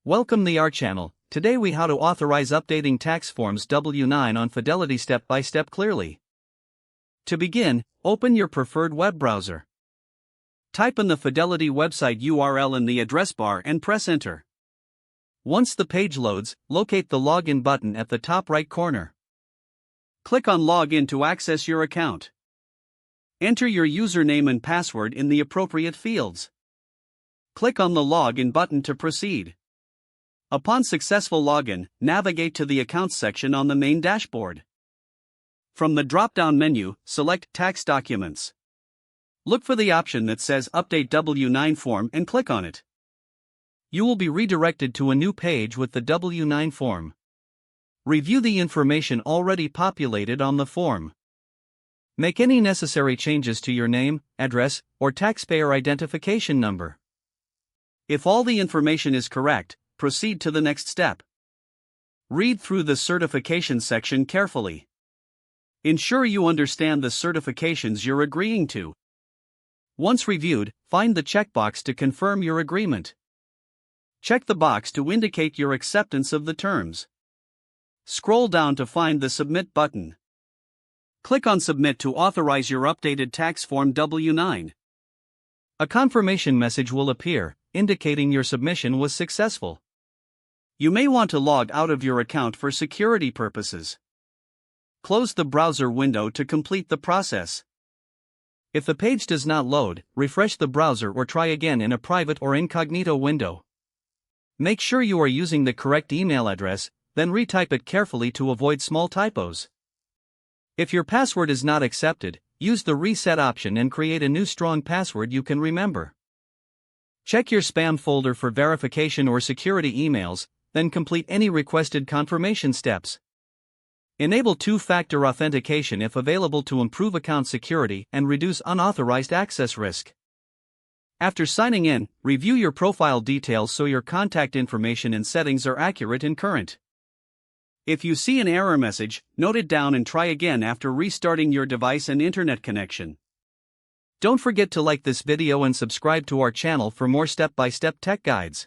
Welcome to our channel. Today we how to authorize updating tax forms W-9 on Fidelity step by step clearly. To begin, open your preferred web browser. Type in the Fidelity website URL in the address bar and press enter. Once the page loads, locate the login button at the top right corner. Click on login to access your account. Enter your username and password in the appropriate fields. Click on the login button to proceed. Upon successful login, navigate to the Accounts section on the main dashboard. From the drop-down menu, select Tax Documents. Look for the option that says Update W-9 form and click on it. You will be redirected to a new page with the W-9 form. Review the information already populated on the form. Make any necessary changes to your name, address, or taxpayer identification number. If all the information is correct, proceed to the next step. Read through the certification section carefully. Ensure you understand the certifications you're agreeing to. Once reviewed, find the checkbox to confirm your agreement. Check the box to indicate your acceptance of the terms. Scroll down to find the Submit button. Click on Submit to authorize your updated tax form W-9. A confirmation message will appear, indicating your submission was successful. You may want to log out of your account for security purposes. Close the browser window to complete the process. If the page does not load, refresh the browser or try again in a private or incognito window. Make sure you are using the correct email address, then retype it carefully to avoid small typos. If your password is not accepted, use the reset option and create a new strong password you can remember. Check your spam folder for verification or security emails, then complete any requested confirmation steps. Enable two-factor authentication if available to improve account security and reduce unauthorized access risk. After signing in, review your profile details so your contact information and settings are accurate and current. If you see an error message, note it down and try again after restarting your device and internet connection. Don't forget to like this video and subscribe to our channel for more step-by-step tech guides.